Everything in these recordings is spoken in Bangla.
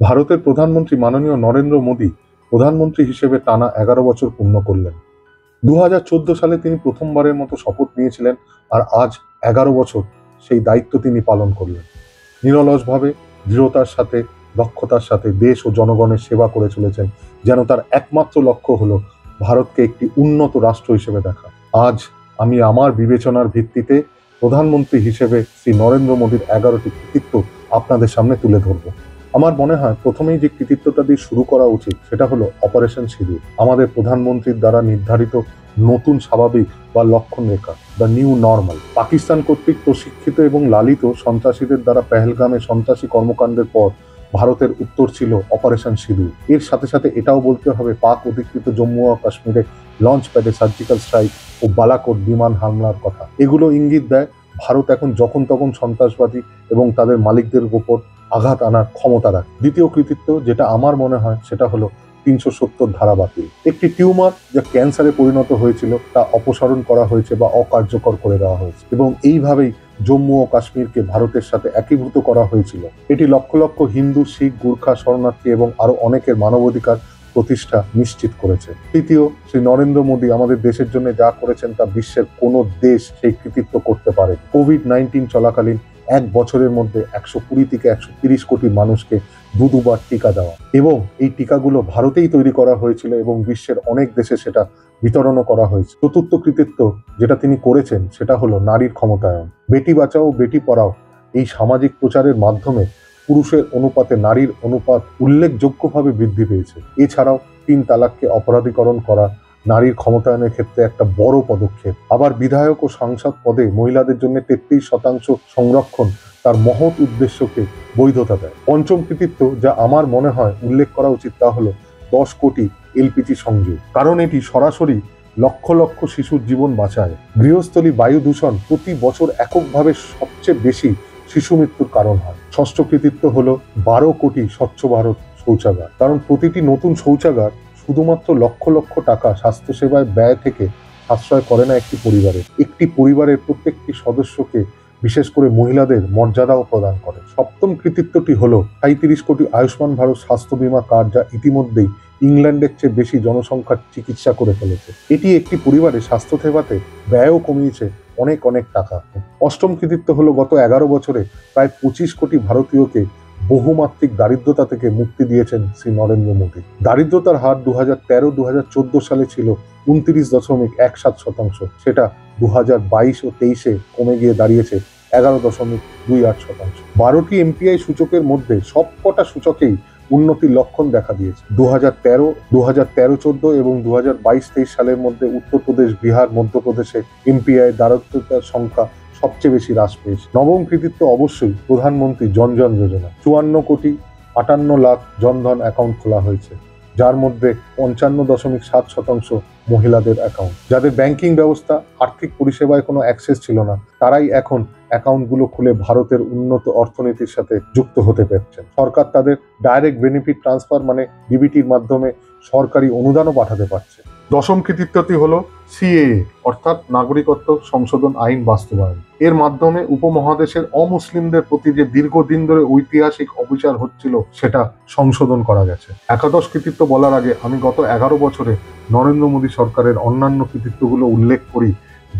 ভারতের প্রধানমন্ত্রী মাননীয় নরেন্দ্র মোদী প্রধানমন্ত্রী হিসেবে টানা 11 বছর পূর্ণ করলেন। 2014 সালে তিনি প্রথমবারের মতো শপথ নিয়েছিলেন, আর আজ 11 বছর সেই দায়িত্ব তিনি পালন করলেন। নিরলসভাবে, দৃঢ়তার সাথে, দক্ষতার সাথে দেশ ও জনগণের সেবা করে চলেছেন, যেন তার একমাত্র লক্ষ্য হলো ভারতকে একটি উন্নত রাষ্ট্র হিসেবে দেখা। আজ আমি আমার বিবেচনার ভিত্তিতে প্রধানমন্ত্রী হিসেবে শ্রী নরেন্দ্র মোদীর 11টি কৃতিত্ব আপনাদের সামনে তুলে ধরব। আমার মনে হয় প্রথমেই যে কৃতিত্বটা দিয়ে শুরু করা উচিত সেটা হলো অপারেশন সিঁদুর। আমাদের প্রধানমন্ত্রীর দ্বারা নির্ধারিত নতুন স্বাভাবিক বা লক্ষণ রেখা, দ্য নিউ নর্মাল। পাকিস্তান কর্তৃক প্রশিক্ষিত এবং লালিত সন্ত্রাসীদের দ্বারা পেহেলগামে সন্ত্রাসী কর্মকাণ্ডের পর ভারতের উত্তর ছিল অপারেশন সিঁদুর। এর সাথে সাথে এটাও বলতে হবে পাক অধিকৃত জম্মু ও কাশ্মীরে লঞ্চ প্যাডে সার্জিক্যাল স্ট্রাইক ও বালাকোট বিমান হামলার কথা। এগুলো ইঙ্গিত দেয় ভারত এখন যখন তখন সন্ত্রাসবাদী এবং তাদের মালিকদের উপর আঘাত আনার ক্ষমতা রাখে। দ্বিতীয় কৃতিত্ব যেটা আমার মনে হয় সেটা হলো 370 ধারা বাতিল। একটি টিউমার যা ক্যান্সারে পরিণত হয়েছিল তা অপসারণ করা হয়েছে বা অকার্যকর করে দেওয়া হয়েছে, এবং এইভাবেই জম্মু ও কাশ্মীরকে ভারতের সাথে একীভূত করা হয়েছিল। এটি লক্ষ লক্ষ হিন্দু, শিখ, গুর্খা, শরণার্থী এবং আরো অনেকের মানবাধিকার প্রতিষ্ঠা নিশ্চিত করেছে। তৃতীয়, শ্রী নরেন্দ্র মোদী আমাদের দেশের জন্য যা করেছেন তা বিশ্বের কোনো দেশ সেই কৃতিত্ব করতে পারে। কোভিড-19 চলাকালীন 1 বছরের মধ্যে 120 থেকে 130 কোটি মানুষকে দুবার টিকা দেওয়া, এবং এই টিকাগুলো ভারতেই তৈরি করা হয়েছিল এবং বিশ্বের অনেক দেশে সেটা বিতরণও করা হয়েছে। চতুর্থ কৃতিত্ব যেটা তিনি করেছেন সেটা হলো নারীর ক্ষমতায়ন। বেটি বাঁচাও বেটি পড়াও এই সামাজিক প্রচারের মাধ্যমে পুরুষের অনুপাতে নারীর অনুপাত উল্লেখযোগ্যভাবে বৃদ্ধি পেয়েছে। এছাড়াও 3 তালাককে অপরাধীকরণ করা নারীর ক্ষমতায়নের ক্ষেত্রে একটা বড় পদক্ষেপ। আবার বিধায়ক ও সাংসদ পদে মহিলাদের জন্য 33% সংরক্ষণ তার মহৎ উদ্দেশ্যকে বৈধতা দেয়। পঞ্চম কৃতিত্ব যা আমার মনে হয় উল্লেখ করা উচিত তা হলো 10 কোটি এলপিজি সংযোগ, কারণ এটি সরাসরি লক্ষ লক্ষ শিশুর জীবন বাঁচায়। গৃহস্থলী বায়ু দূষণ প্রতি বছর এককভাবে সবচেয়ে বেশি শিশু মৃত্যুর কারণ হয়। ষষ্ঠ কৃতিত্ব হলো 12 কোটি স্বচ্ছ ভারত শৌচাগার, কারণ প্রতিটি নতুন শৌচাগার শুধুমাত্র লক্ষ লক্ষ টাকা স্বাস্থ্যসেবায় ব্যয় থেকে সাশ্রয় করে না একটি পরিবারের প্রত্যেকটি সদস্যকে, বিশেষ করে মহিলাদের মর্যাদাও প্রদান করে। সপ্তম কৃতিত্বটি হলো 37 কোটি আয়ুষ্মান ভারত স্বাস্থ্য বীমা কার্ড, যা ইতিমধ্যেই ইংল্যান্ডের চেয়ে বেশি জনসংখ্যার চিকিৎসা করে ফেলেছে। এটি একটি পরিবারের স্বাস্থ্য সেবাতে ব্যয়ও কমিয়েছে অনেক অনেক টাকা। অষ্টম কৃতিত্ব হলো গত 11 বছরে প্রায় 25 কোটি ভারতীয়কে বহুমাত্রিক দারিদ্রতা থেকে মুক্তি দিয়েছেন শ্রী নরেন্দ্র মোদী। দারিদ্রতার হার 2013-2014 সালে ছিল 29.17%, সেটা 2022 ও 23-এ কমে গিয়ে দাঁড়িয়েছে 11.28%। 12টি এমপিআই সূচকের মধ্যে সবকটা সূচকেই উন্নতির লক্ষণ দেখা দিয়েছে। 2013-14 এবং 2022-23 সালের মধ্যে উত্তরপ্রদেশ, বিহার, মধ্যপ্রদেশে এমপিআই দারিদ্রতার সংখ্যা সবচেয়ে বেশি হ্রাস পেয়েছে। নবম কৃতিত্ব অবশ্যই প্রধানমন্ত্রী জনধন যোজনা। 54,58,00,000 জনধন অ্যাকাউন্ট খোলা হয়েছে, যার মধ্যে 55.7% মহিলাদের অ্যাকাউন্ট। যাদের ব্যাংকিং ব্যবস্থা, আর্থিক পরিষেবায় কোনো অ্যাক্সেস ছিল না, তারাই এখন অ্যাকাউন্টগুলো খুলে ভারতের উন্নত অর্থনীতির সাথে যুক্ত হতে পারছেন। সরকার তাদের ডাইরেক্ট বেনিফিট ট্রান্সফার মানে ডিবিটির মাধ্যমে সরকারি অনুদানও পাঠাতে পারছে। দশম কৃতিত্বটি হলো সিএএ অর্থাৎ নাগরিকত্ব সংশোধন আইন বাস্তবায়ন। এর মাধ্যমে উপমহাদেশের অমুসলিমদের প্রতি যে দীর্ঘদিন ধরে ঐতিহাসিক অবিচার হচ্ছিল সেটা সংশোধন করা গেছে। একাদশ কৃতিত্ব বলার আগে আমি গত 11 বছরে নরেন্দ্র মোদী সরকারের অন্যান্য কৃতিত্বগুলো উল্লেখ করি,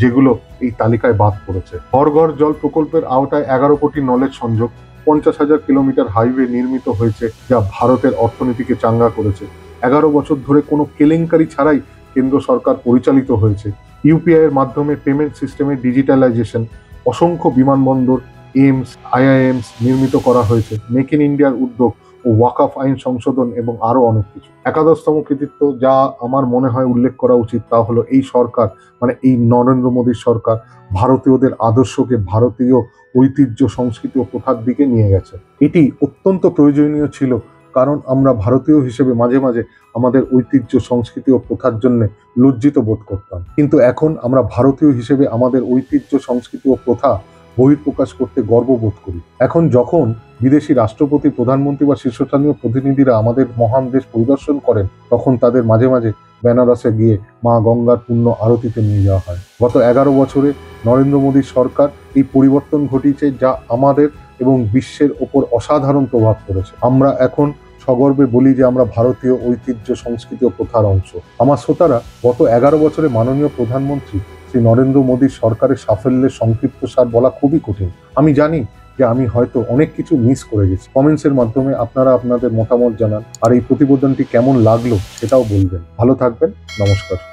যেগুলো এই তালিকায় বাদ পড়েছে। ঘর ঘর জল প্রকল্পের আওতায় 11 কোটি নলেজ সংযোগ, 50,000 কিলোমিটার হাইওয়ে নির্মিত হয়েছে, যা ভারতের অর্থনীতিকে চাঙ্গা করেছে। 11 বছর ধরে কোনো কেলেঙ্কারি ছাড়াই কেন্দ্র সরকার পরিচালিত হয়েছে। ইউপিআই এর মাধ্যমে পেমেন্ট সিস্টেমের ডিজিটালাইজেশন, অসংখ্য বিমানবন্দর, এইমস, আইআইএমস নির্মিত করা হয়েছে, মেক ইন ইন্ডিয়ার উদ্যোগ ও ওয়াকফ আইন সংশোধন এবং আরো অনেক কিছু। একাদশতম কৃতিত্ব যা আমার মনে হয় উল্লেখ করা উচিত তা হলো এই সরকার মানে এই নরেন্দ্র মোদীর সরকার ভারতীয়দের আদর্শকে ভারতীয় ঐতিহ্য, সংস্কৃতি ও প্রথার দিকে নিয়ে গেছে। এটি অত্যন্ত প্রয়োজনীয় ছিল, কারণ আমরা ভারতীয় হিসেবে মাঝে মাঝে আমাদের ঐতিহ্য, সংস্কৃতি ও প্রথার জন্য লজ্জিত বোধ করতাম, কিন্তু এখন আমরা ভারতীয় হিসেবে আমাদের ঐতিহ্য, সংস্কৃতি ও প্রথা বহিঃপ্রকাশ করতে গর্ববোধ করি। এখন যখন বিদেশি রাষ্ট্রপতি, প্রধানমন্ত্রী বা শীর্ষস্থানীয় প্রতিনিধিরা আমাদের মহান দেশ পরিদর্শন করেন, তখন তাদের মাঝে মাঝে বেনারসে গিয়ে মা গঙ্গার পুণ্য আরতিতে নিয়ে যাওয়া হয়। গত 11 বছরে নরেন্দ্র মোদী সরকার এই পরিবর্তন ঘটিয়েছে, যা আমাদের এবং বিশ্বের ওপর অসাধারণ প্রভাব পড়েছে। আমরা এখন সগর্বে বলি যে আমরা ভারতীয় ঐতিহ্য, সংস্কৃতি ও প্রথার অংশ। আমার শ্রোতারা, গত 11 বছরে মাননীয় প্রধানমন্ত্রী শ্রী নরেন্দ্র মোদীর সরকারের সাফল্যের সংক্ষিপ্ত সার বলা খুবই কঠিন। আমি জানি যে আমি হয়তো অনেক কিছু মিস করে গেছি। কমেন্টসের মাধ্যমে আপনারা আপনাদের মতামত জানান, আর এই প্রতিবেদনটি কেমন লাগলো সেটাও বলবেন। ভালো থাকবেন। নমস্কার।